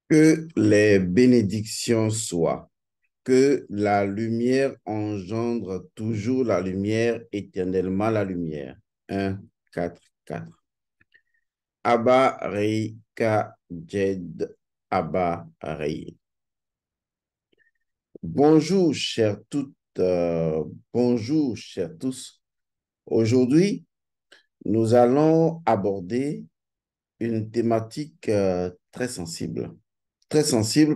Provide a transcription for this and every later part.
Que les bénédictions soient, que la lumière engendre toujours la lumière, éternellement la lumière. 1, 4, 4. Abba, Rei, Ka, Jed, Abba, Rei. Bonjour, chers toutes, bonjour, chers tous. Aujourd'hui, nous allons aborder une thématique très sensible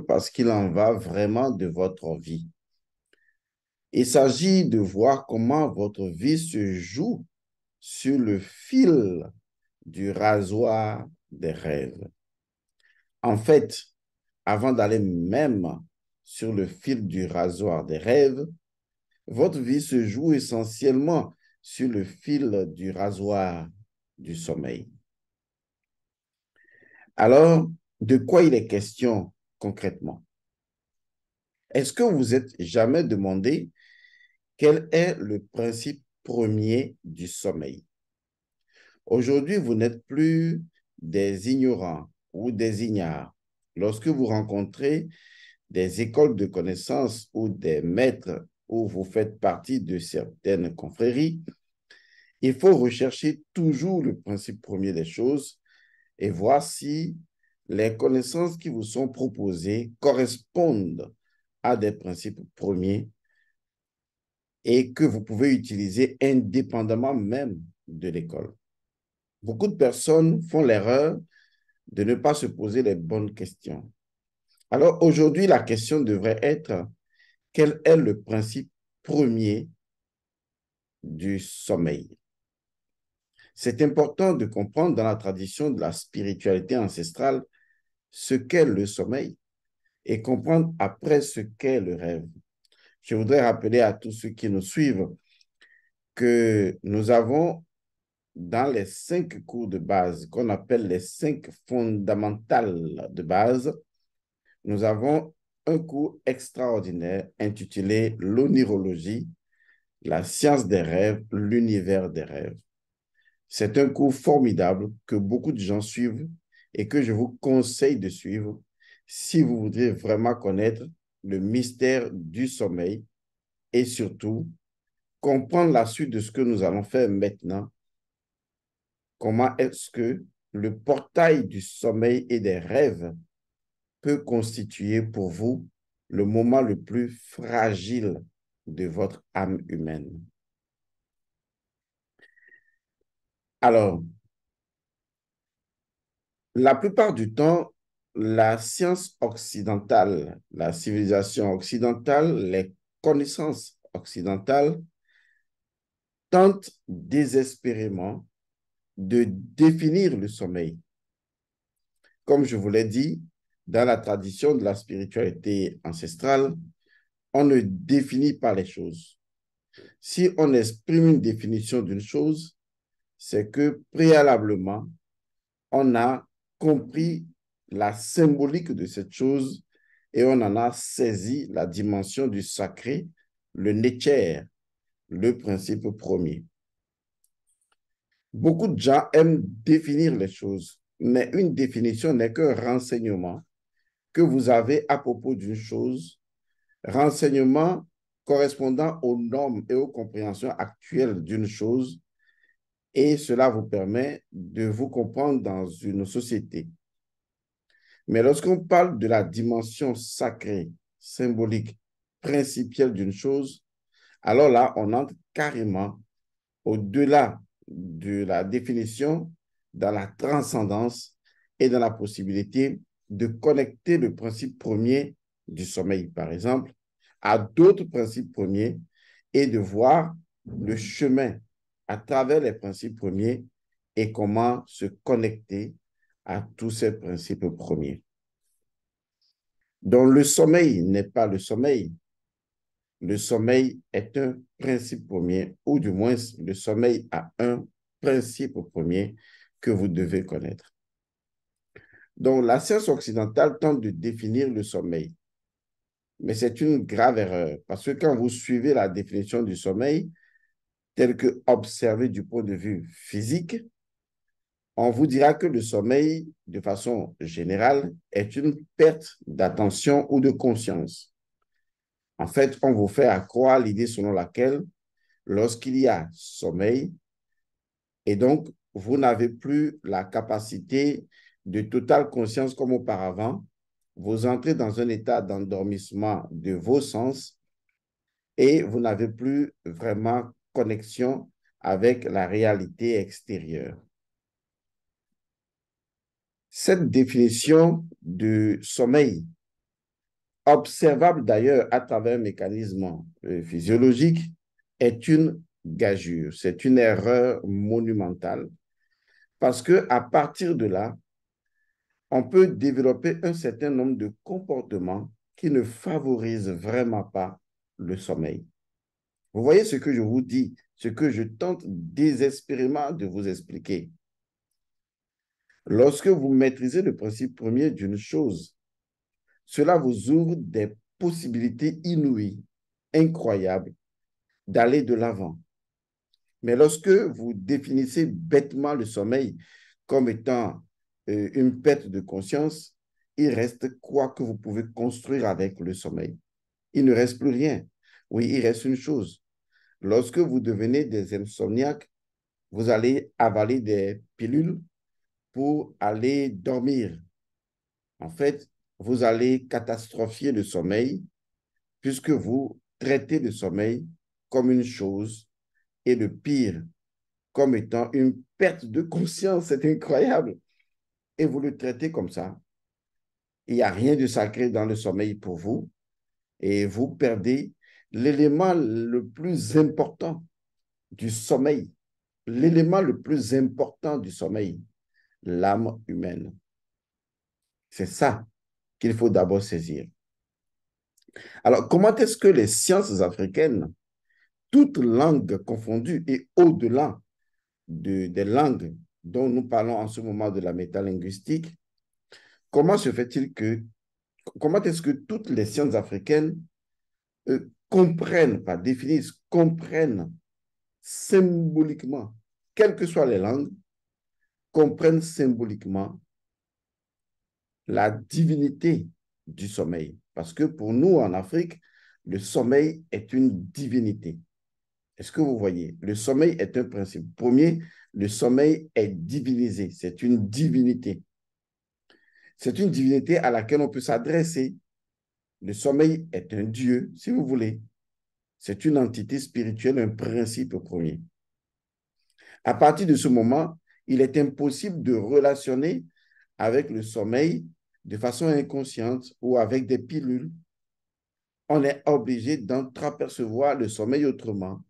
parce qu'il en va vraiment de votre vie. Il s'agit de voir comment votre vie se joue sur le fil du rasoir des rêves. En fait, avant d'aller même sur le fil du rasoir des rêves, votre vie se joue essentiellement sur le fil du rasoir du sommeil. Alors, de quoi il est question concrètement? Est-ce que vous êtes jamais demandé quel est le principe premier du sommeil? Aujourd'hui, vous n'êtes plus des ignorants ou des ignares. Lorsque vous rencontrez des écoles de connaissances ou des maîtres où vous faites partie de certaines confréries, il faut rechercher toujours le principe premier des choses et voir si les connaissances qui vous sont proposées correspondent à des principes premiers et que vous pouvez utiliser indépendamment même de l'école. Beaucoup de personnes font l'erreur de ne pas se poser les bonnes questions. Alors aujourd'hui, la question devrait être, quel est le principe premier du sommeil? C'est important de comprendre dans la tradition de la spiritualité ancestrale ce qu'est le sommeil et comprendre après ce qu'est le rêve. Je voudrais rappeler à tous ceux qui nous suivent que nous avons dans les 5 cours de base qu'on appelle les 5 fondamentales de base, nous avons un cours extraordinaire intitulé l'onirologie, la science des rêves, l'univers des rêves. C'est un cours formidable que beaucoup de gens suivent et que je vous conseille de suivre si vous voudrez vraiment connaître le mystère du sommeil et surtout comprendre la suite de ce que nous allons faire maintenant. Comment est-ce que le portail du sommeil et des rêves peut constituer pour vous le moment le plus fragile de votre âme humaine. Alors, la plupart du temps, la science occidentale, la civilisation occidentale, les connaissances occidentales tentent désespérément de définir le sommeil. Comme je vous l'ai dit, dans la tradition de la spiritualité ancestrale, on ne définit pas les choses. Si on exprime une définition d'une chose, c'est que préalablement, on a compris la symbolique de cette chose et on en a saisi la dimension du sacré, le nether, le principe premier. Beaucoup de gens aiment définir les choses, mais une définition n'est qu'un renseignement que vous avez à propos d'une chose, renseignement correspondant aux normes et aux compréhensions actuelles d'une chose, et cela vous permet de vous comprendre dans une société. Mais lorsqu'on parle de la dimension sacrée, symbolique, principielle d'une chose, alors là, on entre carrément au-delà de la définition, dans la transcendance et dans la possibilité de connecter le principe premier du sommeil, par exemple, à d'autres principes premiers et de voir le chemin à travers les principes premiers et comment se connecter à tous ces principes premiers. Donc, le sommeil n'est pas le sommeil. Le sommeil est un principe premier, ou du moins, le sommeil a un principe premier que vous devez connaître. Donc, la science occidentale tente de définir le sommeil, mais c'est une grave erreur, parce que quand vous suivez la définition du sommeil, telle que observée du point de vue physique, On vous dira que le sommeil, de façon générale, est une perte d'attention ou de conscience. En fait, on vous fait accroire l'idée selon laquelle lorsqu'il y a sommeil, et donc vous n'avez plus la capacité de totale conscience comme auparavant, vous entrez dans un état d'endormissement de vos sens et vous n'avez plus vraiment connexion avec la réalité extérieure. Cette définition du sommeil, observable d'ailleurs à travers un mécanisme physiologique, est une gageure, c'est une erreur monumentale parce que à partir de là, on peut développer un certain nombre de comportements qui ne favorisent vraiment pas le sommeil. Vous voyez ce que je vous dis, ce que je tente désespérément de vous expliquer. Lorsque vous maîtrisez le principe premier d'une chose, cela vous ouvre des possibilités inouïes, incroyables, d'aller de l'avant. Mais lorsque vous définissez bêtement le sommeil comme étant une perte de conscience, il reste quoi que vous pouvez construire avec le sommeil. Il ne reste plus rien. Oui, il reste une chose. Lorsque vous devenez des insomniaques, vous allez avaler des pilules pour aller dormir. En fait, vous allez catastrophier le sommeil puisque vous traitez le sommeil comme une chose et le pire, comme étant une perte de conscience. C'est incroyable. Et vous le traitez comme ça. Il n'y a rien de sacré dans le sommeil pour vous et vous perdez l'élément le plus important du sommeil. L'élément le plus important du sommeil, l'âme humaine. C'est ça qu'il faut d'abord saisir. Alors, comment est-ce que les sciences africaines, toutes langues confondues et au-delà des langues dont nous parlons en ce moment de la métalinguistique, comment se fait-il que, comment est-ce que toutes les sciences africaines comprennent, pas définissent, comprennent symboliquement, quelles que soient les langues, comprennent symboliquement la divinité du sommeil. Parce que pour nous, en Afrique, le sommeil est une divinité. Est-ce que vous voyez? Le sommeil est un principe. Premier, le sommeil est divinisé. C'est une divinité. C'est une divinité à laquelle on peut s'adresser. Le sommeil est un Dieu, si vous voulez. C'est une entité spirituelle, un principe premier. À partir de ce moment, il est impossible de relationner avec le sommeil de façon inconsciente ou avec des pilules. On est obligé d'entreapercevoir le sommeil autrement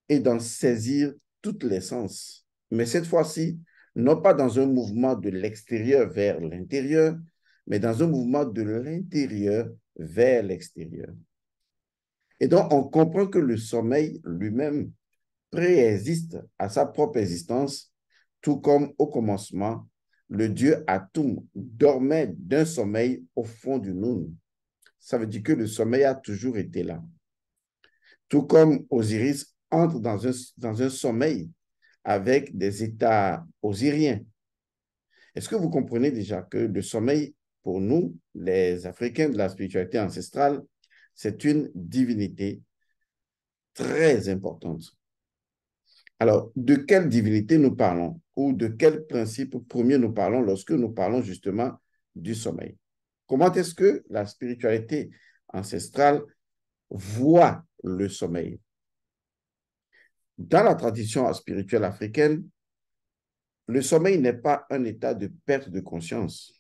et d'en saisir toutes les sens. Mais cette fois-ci, non pas dans un mouvement de l'extérieur vers l'intérieur, mais dans un mouvement de l'intérieur vers l'extérieur. Et donc, on comprend que le sommeil lui-même préexiste à sa propre existence, tout comme au commencement, le Dieu Atum dormait d'un sommeil au fond du Noun. Ça veut dire que le sommeil a toujours été là. Tout comme Osiris entre dans un sommeil avec des états osiriens. Est-ce que vous comprenez déjà que le sommeil, pour nous, les Africains de la spiritualité ancestrale, c'est une divinité très importante. Alors, de quelle divinité nous parlons ou de quel principe premier nous parlons lorsque nous parlons justement du sommeil? Comment est-ce que la spiritualité ancestrale voit le sommeil? Dans la tradition spirituelle africaine, le sommeil n'est pas un état de perte de conscience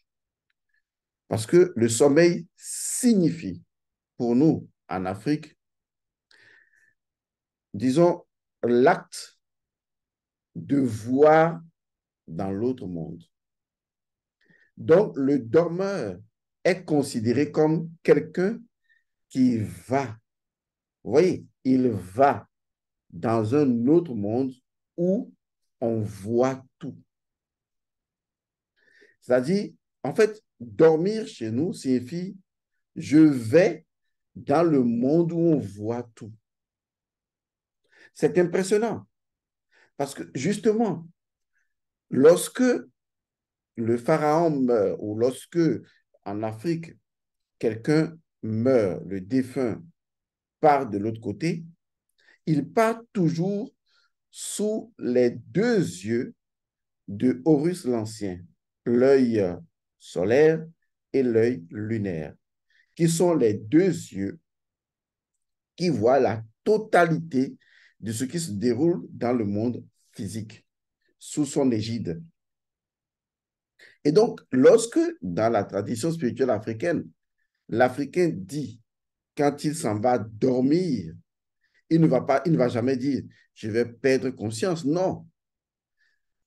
parce que le sommeil signifie pour nous en Afrique, disons, l'acte de voir dans l'autre monde. Donc, le dormeur est considéré comme quelqu'un qui va. Vous voyez, il va dans un autre monde où on voit tout. C'est-à-dire, en fait, dormir chez nous signifie je vais dans le monde où on voit tout. C'est impressionnant parce que justement, Lorsque le pharaon meurt ou lorsque en Afrique, quelqu'un meurt, le défunt part de l'autre côté, il part toujours sous les deux yeux de Horus l'Ancien, l'œil solaire et l'œil lunaire, qui sont les deux yeux qui voient la totalité de ce qui se déroule dans le monde physique, sous son égide. Et donc, lorsque, dans la tradition spirituelle africaine, l'Africain dit, quand il s'en va dormir, il ne va jamais dire, je vais perdre conscience. Non,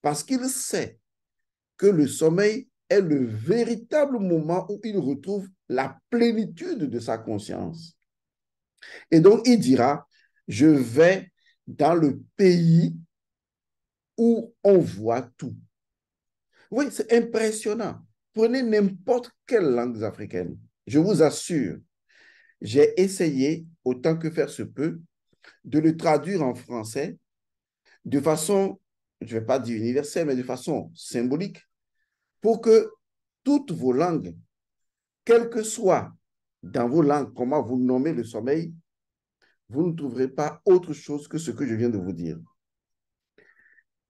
parce qu'il sait que le sommeil est le véritable moment où il retrouve la plénitude de sa conscience. Et donc, il dira, je vais dans le pays où on voit tout. Oui, c'est impressionnant. Prenez n'importe quelle langue africaine. Je vous assure, j'ai essayé, autant que faire se peut, de le traduire en français de façon, je ne vais pas dire universelle, mais de façon symbolique, pour que toutes vos langues, quel que soit dans vos langues comment vous nommez le sommeil, vous ne trouverez pas autre chose que ce que je viens de vous dire.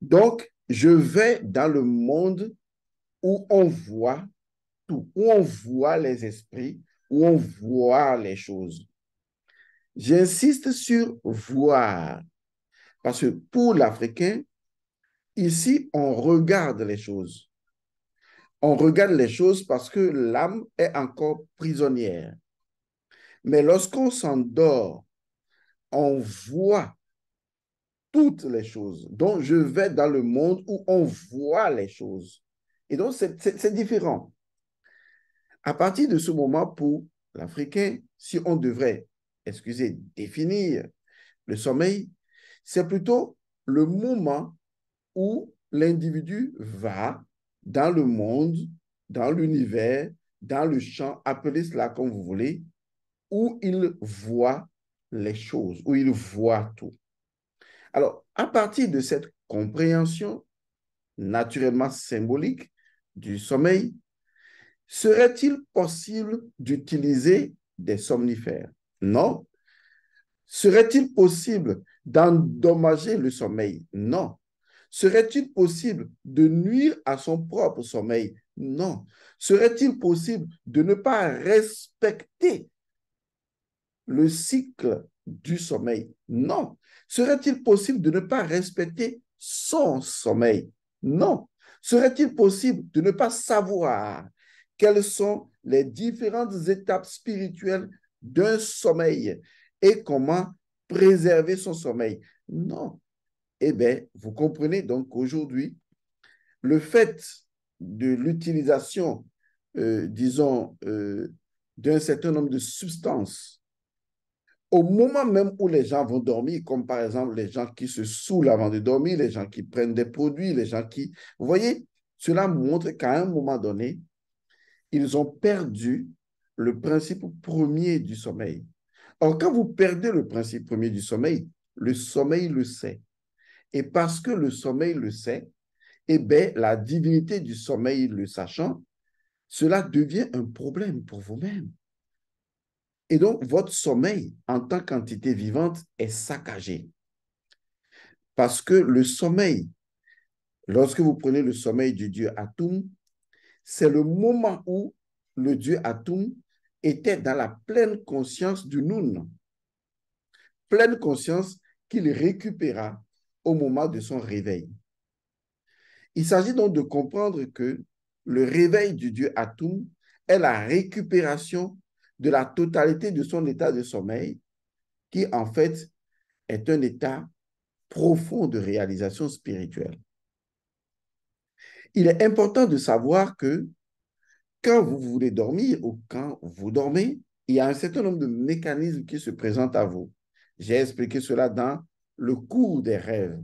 Donc, je vais dans le monde où on voit tout, où on voit les esprits, où on voit les choses. J'insiste sur voir, parce que pour l'Africain, ici, on regarde les choses. On regarde les choses parce que l'âme est encore prisonnière. Mais lorsqu'on s'endort, on voit toutes les choses. Donc, je vais dans le monde où on voit les choses. Et donc, c'est différent. À partir de ce moment, pour l'Africain, si on devrait, excusez, définir le sommeil, c'est plutôt le moment où l'individu va dans le monde, dans l'univers, dans le champ, appelez cela comme vous voulez, où il voit les choses, où il voit tout. Alors, à partir de cette compréhension naturellement symbolique du sommeil, serait-il possible d'utiliser des somnifères? Non. Serait-il possible d'endommager le sommeil? Non. Serait-il possible de nuire à son propre sommeil? Non. Serait-il possible de ne pas respecter le cycle du sommeil? Non. Serait-il possible de ne pas respecter son sommeil? Non. Serait-il possible de ne pas savoir quelles sont les différentes étapes spirituelles d'un sommeil et comment préserver son sommeil? Non. Eh bien, vous comprenez donc qu'aujourd'hui, le fait de l'utilisation, disons, d'un certain nombre de substances au moment même où les gens vont dormir, comme par exemple les gens qui se saoulent avant de dormir, les gens qui prennent des produits, les gens qui... Vous voyez, cela montre qu'à un moment donné, ils ont perdu le principe premier du sommeil. Or, quand vous perdez le principe premier du sommeil le sait. Et parce que le sommeil le sait, eh bien, la divinité du sommeil le sachant, cela devient un problème pour vous-même. Et donc, votre sommeil en tant qu'entité vivante est saccagé. Parce que le sommeil, lorsque vous prenez le sommeil du dieu Atum, c'est le moment où le dieu Atum était dans la pleine conscience du Nun, pleine conscience qu'il récupéra au moment de son réveil. Il s'agit donc de comprendre que le réveil du dieu Atum est la récupération de la totalité de son état de sommeil, qui en fait est un état profond de réalisation spirituelle. Il est important de savoir que quand vous voulez dormir ou quand vous dormez, il y a un certain nombre de mécanismes qui se présentent à vous. J'ai expliqué cela dans le cours des rêves.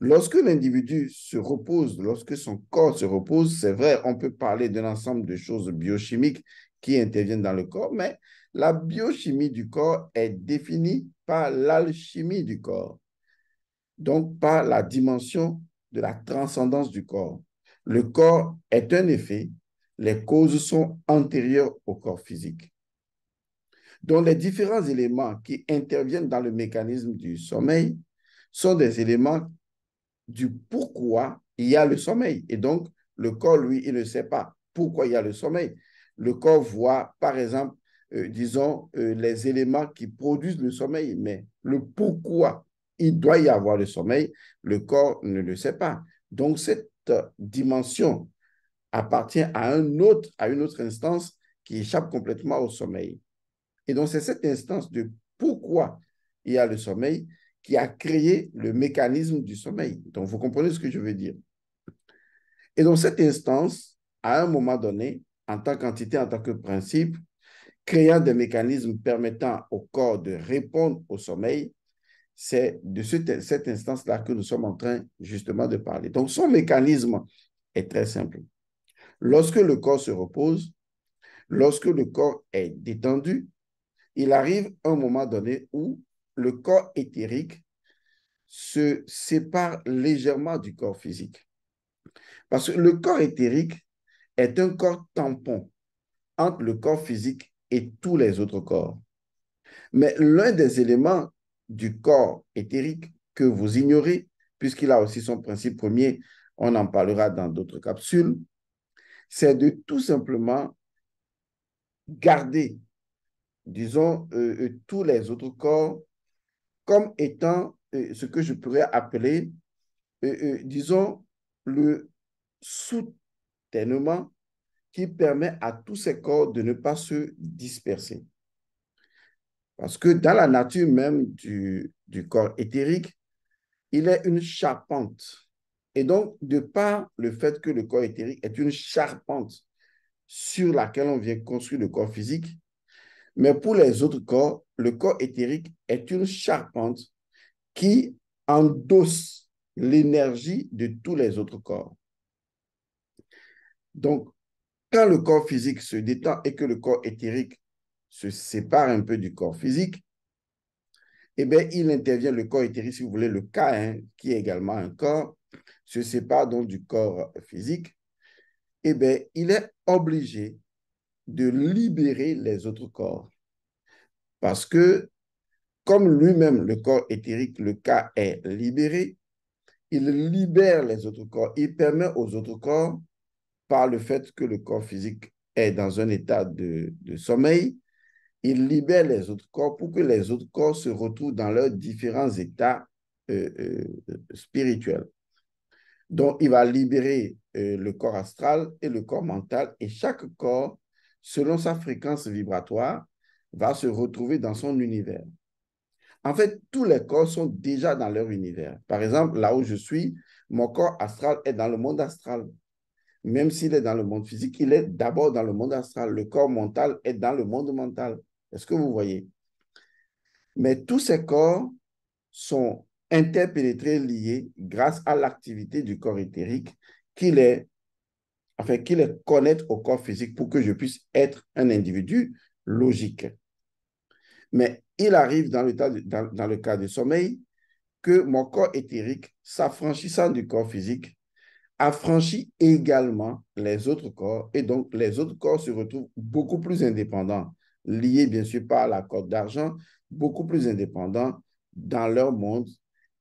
Lorsque l'individu se repose, lorsque son corps se repose, c'est vrai, on peut parler d'un ensemble de choses biochimiques qui interviennent dans le corps, mais la biochimie du corps est définie par l'alchimie du corps, donc par la dimension de la transcendance du corps. Le corps est un effet, les causes sont antérieures au corps physique. Donc, les différents éléments qui interviennent dans le mécanisme du sommeil sont des éléments du pourquoi il y a le sommeil. Et donc, le corps, lui, il ne sait pas pourquoi il y a le sommeil. Le corps voit, par exemple, disons, les éléments qui produisent le sommeil, mais le pourquoi il doit y avoir le sommeil, le corps ne le sait pas. Donc, cette dimension appartient à une autre instance qui échappe complètement au sommeil. Et donc, c'est cette instance de pourquoi il y a le sommeil qui a créé le mécanisme du sommeil. Donc, vous comprenez ce que je veux dire. Et donc, cette instance, à un moment donné, en tant qu'entité, en tant que principe, créant des mécanismes permettant au corps de répondre au sommeil, c'est de cette instance-là que nous sommes en train justement de parler. Donc, son mécanisme est très simple. Lorsque le corps se repose, lorsque le corps est détendu, il arrive un moment donné où le corps éthérique se sépare légèrement du corps physique. Parce que le corps éthérique est un corps tampon entre le corps physique et tous les autres corps. Mais l'un des éléments du corps éthérique que vous ignorez, puisqu'il a aussi son principe premier, on en parlera dans d'autres capsules, c'est de tout simplement garder, disons, tous les autres corps comme étant ce que je pourrais appeler, disons, le soutènement qui permet à tous ces corps de ne pas se disperser. Parce que dans la nature même du corps éthérique, il est une charpente. Et donc, de par le fait que le corps éthérique est une charpente sur laquelle on vient construire le corps physique, mais pour les autres corps, le corps éthérique est une charpente qui endosse l'énergie de tous les autres corps. Donc, quand le corps physique se détend et que le corps éthérique se sépare un peu du corps physique, eh bien, il intervient, le corps éthérique, si vous voulez, le cas, hein, qui est également un corps, se sépare donc du corps physique, eh bien, il est obligé de libérer les autres corps. Parce que, comme lui-même, le corps éthérique, le cas est libéré, il libère les autres corps. Il permet aux autres corps, par le fait que le corps physique est dans un état de sommeil, il libère les autres corps pour que les autres corps se retrouvent dans leurs différents états spirituels. Donc, il va libérer le corps astral et le corps mental, et chaque corps, selon sa fréquence vibratoire, va se retrouver dans son univers. En fait, tous les corps sont déjà dans leur univers. Par exemple, là où je suis, mon corps astral est dans le monde astral. Même s'il est dans le monde physique, il est d'abord dans le monde astral. Le corps mental est dans le monde mental. Est-ce que vous voyez? Mais tous ces corps sont interpénétrés, liés grâce à l'activité du corps éthérique qui les connecte au corps physique pour que je puisse être un individu logique. Mais il arrive dans le cas du sommeil que mon corps éthérique, s'affranchissant du corps physique, affranchit également les autres corps et donc les autres corps se retrouvent beaucoup plus indépendants, liés bien sûr par la corde d'argent, beaucoup plus indépendants dans leur monde.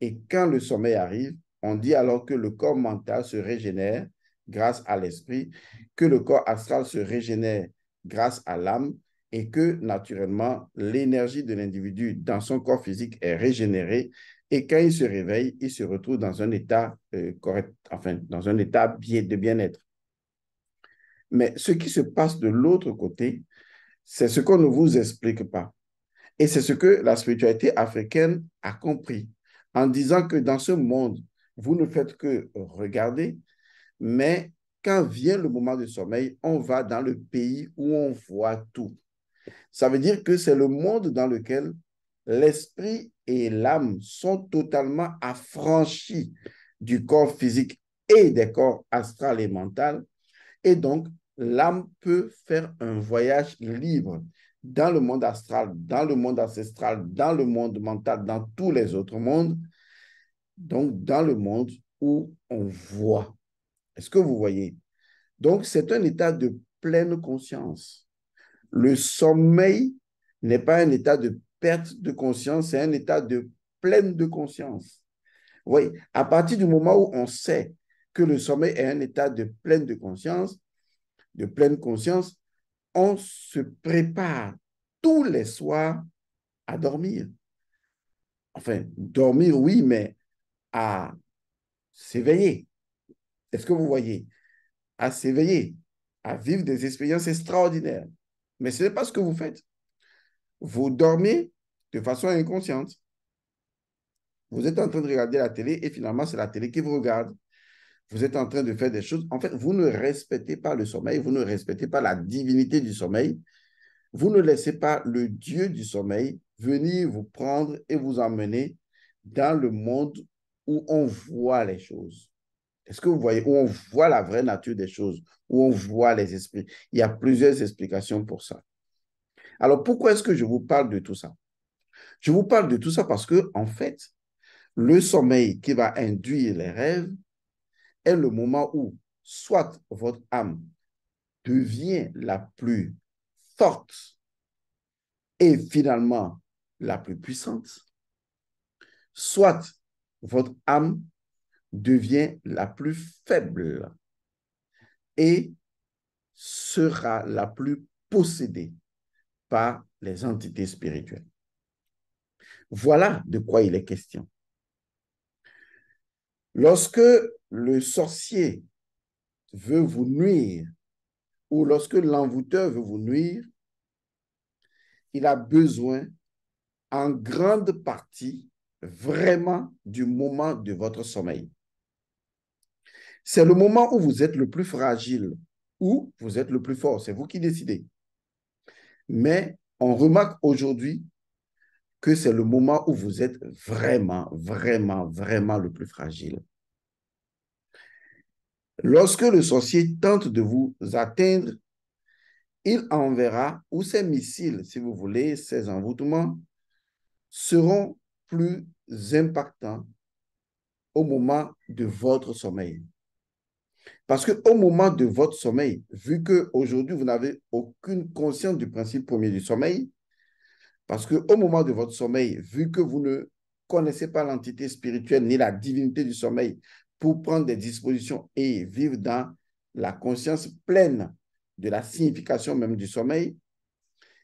Et quand le sommeil arrive, on dit alors que le corps mental se régénère grâce à l'esprit, que le corps astral se régénère grâce à l'âme et que naturellement l'énergie de l'individu dans son corps physique est régénérée. Et quand il se réveille, il se retrouve dans un état correct, enfin, dans un état de bien-être. Mais ce qui se passe de l'autre côté, c'est ce qu'on ne vous explique pas. Et c'est ce que la spiritualité africaine a compris en disant que dans ce monde, vous ne faites que regarder, mais quand vient le moment du sommeil, on va dans le pays où on voit tout. Ça veut dire que c'est le monde dans lequel l'esprit et l'âme sont totalement affranchis du corps physique et des corps astral et mental. Et donc, l'âme peut faire un voyage libre dans le monde astral, dans le monde ancestral, dans le monde mental, dans tous les autres mondes. Donc, dans le monde où on voit. Est-ce que vous voyez? Donc, c'est un état de pleine conscience. Le sommeil n'est pas un état de perte de conscience, c'est un état de pleine de conscience. Oui, à partir du moment où on sait que le sommeil est un état de pleine conscience, on se prépare tous les soirs à dormir. Enfin, dormir, oui, mais à s'éveiller. Est-ce que vous voyez? À s'éveiller, à vivre des expériences extraordinaires. Mais ce n'est pas ce que vous faites. Vous dormez de façon inconsciente. Vous êtes en train de regarder la télé et finalement, c'est la télé qui vous regarde. Vous êtes en train de faire des choses. En fait, vous ne respectez pas le sommeil, vous ne respectez pas la divinité du sommeil. Vous ne laissez pas le Dieu du sommeil venir vous prendre et vous emmener dans le monde où on voit les choses. Est-ce que vous voyez, où on voit la vraie nature des choses, où on voit les esprits? Il y a plusieurs explications pour ça. Alors, pourquoi est-ce que je vous parle de tout ça? Je vous parle de tout ça parce que, en fait, le sommeil qui va induire les rêves est le moment où soit votre âme devient la plus forte et finalement la plus puissante, soit votre âme devient la plus faible et sera la plus possédée par les entités spirituelles. Voilà de quoi il est question. Lorsque le sorcier veut vous nuire ou lorsque l'envoûteur veut vous nuire, il a besoin en grande partie vraiment du moment de votre sommeil. C'est le moment où vous êtes le plus fragile ou vous êtes le plus fort. C'est vous qui décidez. Mais on remarque aujourd'hui que c'est le moment où vous êtes vraiment, vraiment, vraiment le plus fragile. Lorsque le sorcier tente de vous atteindre, il enverra, ou ses missiles, si vous voulez, ses envoûtements, seront plus impactants au moment de votre sommeil. Parce qu'au moment de votre sommeil, vu qu'aujourd'hui, vous n'avez aucune conscience du principe premier du sommeil, parce qu'au moment de votre sommeil, vu que vous ne connaissez pas l'entité spirituelle ni la divinité du sommeil pour prendre des dispositions et vivre dans la conscience pleine de la signification même du sommeil,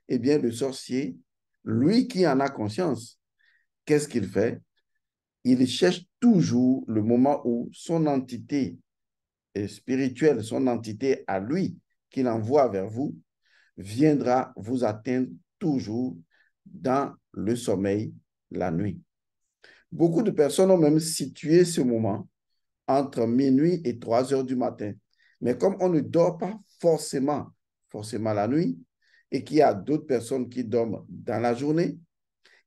eh bien, le sorcier, lui qui en a conscience, qu'est-ce qu'il fait? Il cherche toujours le moment où son entité spirituelle, son entité à lui, qu'il envoie vers vous, viendra vous atteindre toujours dans le sommeil la nuit. Beaucoup de personnes ont même situé ce moment entre minuit et 3 heures du matin. Mais comme on ne dort pas forcément la nuit, et qu'il y a d'autres personnes qui dorment dans la journée,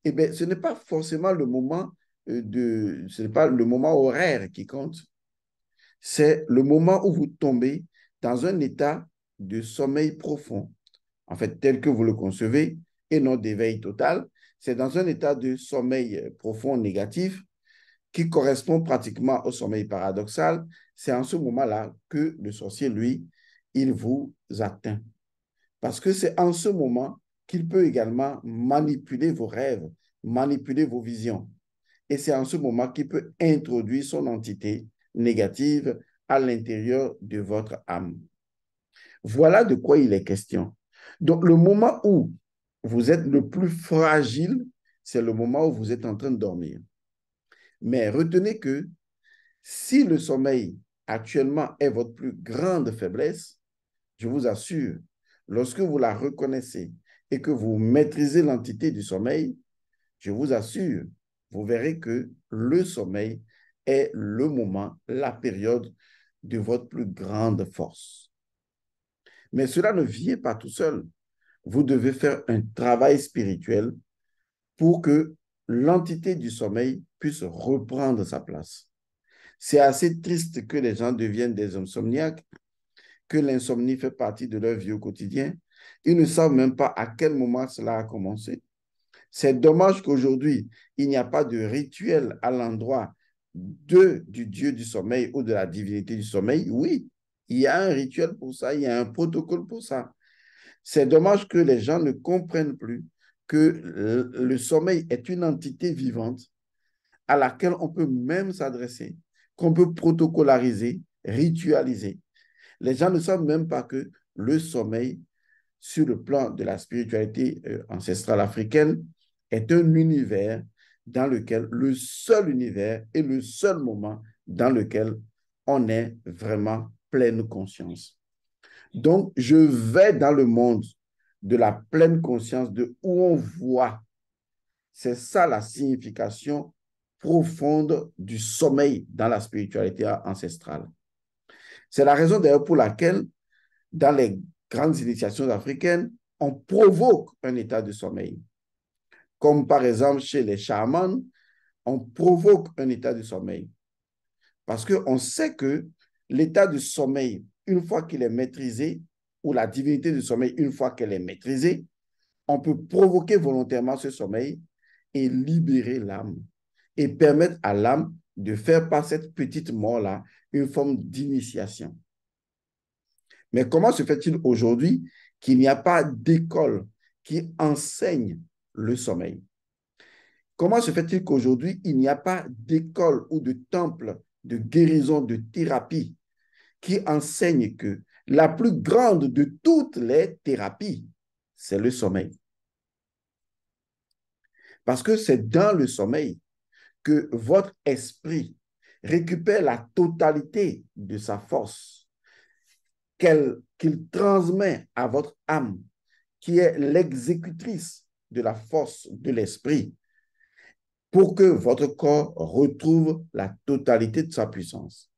eh bien, ce n'est pas forcément le moment ce n'est pas le moment horaire qui compte. C'est le moment où vous tombez dans un état de sommeil profond, en fait, tel que vous le concevez, et non d'éveil total. C'est dans un état de sommeil profond négatif qui correspond pratiquement au sommeil paradoxal. C'est en ce moment-là que le sorcier, lui, il vous atteint. Parce que c'est en ce moment qu'il peut également manipuler vos rêves, manipuler vos visions. Et c'est en ce moment qu'il peut introduire son entité négative à l'intérieur de votre âme. Voilà de quoi il est question. Donc, le moment où vous êtes le plus fragile, c'est le moment où vous êtes en train de dormir. Mais retenez que si le sommeil actuellement est votre plus grande faiblesse, je vous assure, lorsque vous la reconnaissez et que vous maîtrisez l'entité du sommeil, je vous assure, vous verrez que le sommeil est le moment, la période de votre plus grande force. Mais cela ne vient pas tout seul. Vous devez faire un travail spirituel pour que l'entité du sommeil puisse reprendre sa place. C'est assez triste que les gens deviennent des insomniaques, que l'insomnie fait partie de leur vie au quotidien. Ils ne savent même pas à quel moment cela a commencé. C'est dommage qu'aujourd'hui, il n'y a pas de rituel à l'endroit du Dieu du sommeil ou de la divinité du sommeil, oui, il y a un rituel pour ça, il y a un protocole pour ça. C'est dommage que les gens ne comprennent plus que le sommeil est une entité vivante à laquelle on peut même s'adresser, qu'on peut protocolariser, ritualiser. Les gens ne savent même pas que le sommeil, sur le plan de la spiritualité ancestrale africaine, est un univers dans lequel, le seul univers et le seul moment dans lequel on est vraiment pleine conscience. Donc, je vais dans le monde de la pleine conscience, de où on voit. C'est ça la signification profonde du sommeil dans la spiritualité ancestrale. C'est la raison d'ailleurs pour laquelle, dans les grandes initiations africaines, on provoque un état de sommeil. Comme par exemple chez les chamans, on provoque un état de sommeil. Parce qu'on sait que l'état de sommeil, une fois qu'il est maîtrisé, ou la divinité du sommeil, une fois qu'elle est maîtrisée, on peut provoquer volontairement ce sommeil et libérer l'âme et permettre à l'âme de faire par cette petite mort-là une forme d'initiation. Mais comment se fait-il aujourd'hui qu'il n'y a pas d'école qui enseigne le sommeil? Comment se fait-il qu'aujourd'hui, il n'y a pas d'école ou de temple de guérison, de thérapie qui enseigne que la plus grande de toutes les thérapies, c'est le sommeil? Parce que c'est dans le sommeil que votre esprit récupère la totalité de sa force, qu'il transmet à votre âme, qui est l'exécutrice de la force de l'esprit, pour que votre corps retrouve la totalité de sa puissance.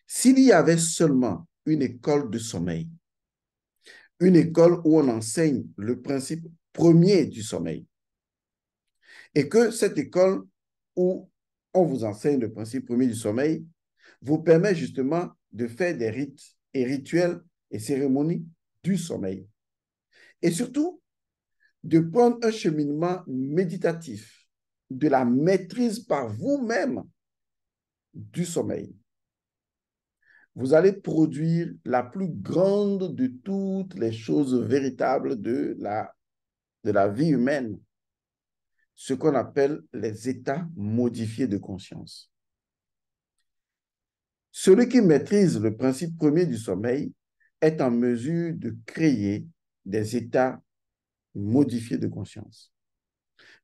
S'il y avait seulement une école de sommeil, une école où on enseigne le principe premier du sommeil, et que cette école où on vous enseigne le principe premier du sommeil vous permet justement de faire des rites et rituels et cérémonies du sommeil. Et surtout, de prendre un cheminement méditatif, de la maîtrise par vous-même du sommeil. Vous allez produire la plus grande de toutes les choses véritables de la vie humaine, ce qu'on appelle les états modifiés de conscience. Celui qui maîtrise le principe premier du sommeil est en mesure de créer des états modifiés de conscience.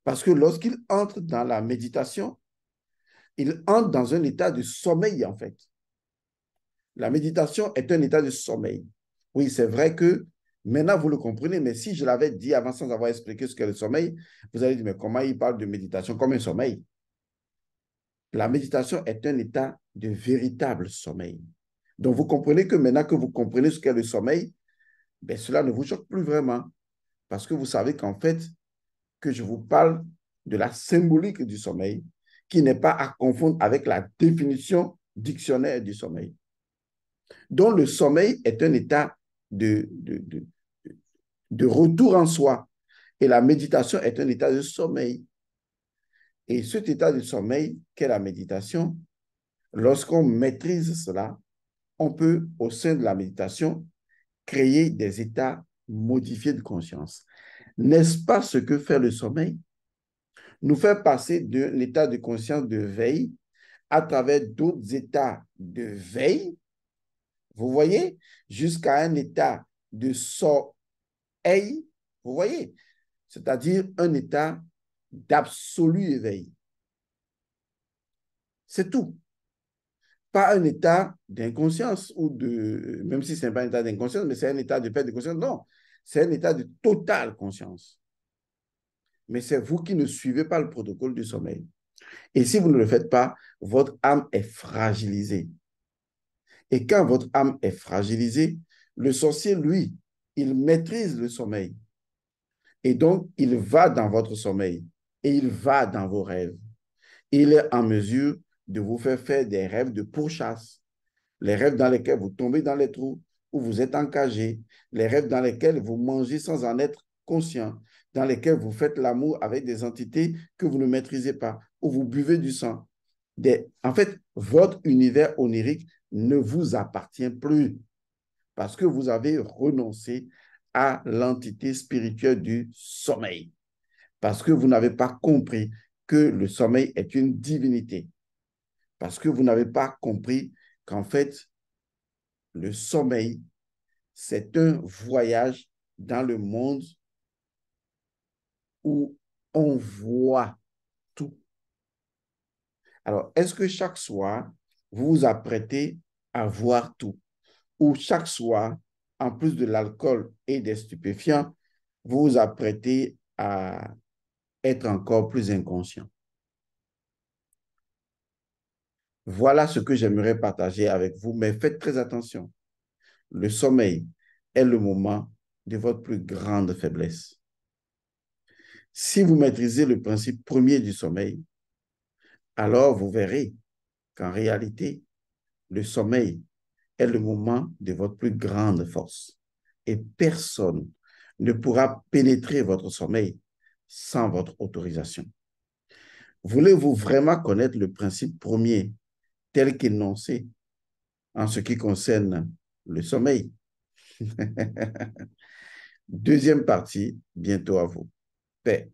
Parce que lorsqu'il entre dans la méditation, il entre dans un état de sommeil, en fait. La méditation est un état de sommeil. Oui, c'est vrai que maintenant vous le comprenez, mais si je l'avais dit avant sans avoir expliqué ce qu'est le sommeil, vous allez dire, mais comment il parle de méditation comme un sommeil? La méditation est un état de véritable sommeil. Donc, vous comprenez que maintenant que vous comprenez ce qu'est le sommeil, ben, cela ne vous choque plus vraiment. Parce que vous savez qu'en fait, que je vous parle de la symbolique du sommeil, qui n'est pas à confondre avec la définition dictionnaire du sommeil. Donc, le sommeil est un état de retour en soi. Et la méditation est un état de sommeil. Et cet état de sommeil qu'est la méditation, lorsqu'on maîtrise cela, on peut, au sein de la méditation, créer des états modifiés de conscience. N'est-ce pas ce que fait le sommeil? Nous faire passer d'un état de conscience de veille à travers d'autres états de veille, vous voyez, jusqu'à un état de sommeil, vous voyez, c'est-à-dire un état d'absolu éveil. C'est tout. Pas un état d'inconscience ou de, même si ce n'est pas un état d'inconscience, mais c'est un état de perte de conscience. Non, c'est un état de totale conscience. Mais c'est vous qui ne suivez pas le protocole du sommeil. Et si vous ne le faites pas, votre âme est fragilisée. Et quand votre âme est fragilisée, le sorcier, lui, il maîtrise le sommeil. Et donc, il va dans votre sommeil et il va dans vos rêves. Il est en mesure de vous faire des rêves de pourchasse, les rêves dans lesquels vous tombez dans les trous, où vous êtes encagé, les rêves dans lesquels vous mangez sans en être conscient, dans lesquels vous faites l'amour avec des entités que vous ne maîtrisez pas, ou vous buvez du sang. En fait, votre univers onirique ne vous appartient plus parce que vous avez renoncé à l'entité spirituelle du sommeil, parce que vous n'avez pas compris que le sommeil est une divinité, parce que vous n'avez pas compris qu'en fait, le sommeil, c'est un voyage dans le monde où on voit tout. Alors, est-ce que chaque soir, vous vous apprêtez à voir tout? Ou chaque soir, en plus de l'alcool et des stupéfiants, vous vous apprêtez à être encore plus inconscient? Voilà ce que j'aimerais partager avec vous, mais faites très attention. Le sommeil est le moment de votre plus grande faiblesse. Si vous maîtrisez le principe premier du sommeil, alors vous verrez qu'en réalité, le sommeil est le moment de votre plus grande force. Et personne ne pourra pénétrer votre sommeil sans votre autorisation. Voulez-vous vraiment connaître le principe premier tel qu'énoncé en ce qui concerne le sommeil? Deuxième partie, bientôt à vous. Paix.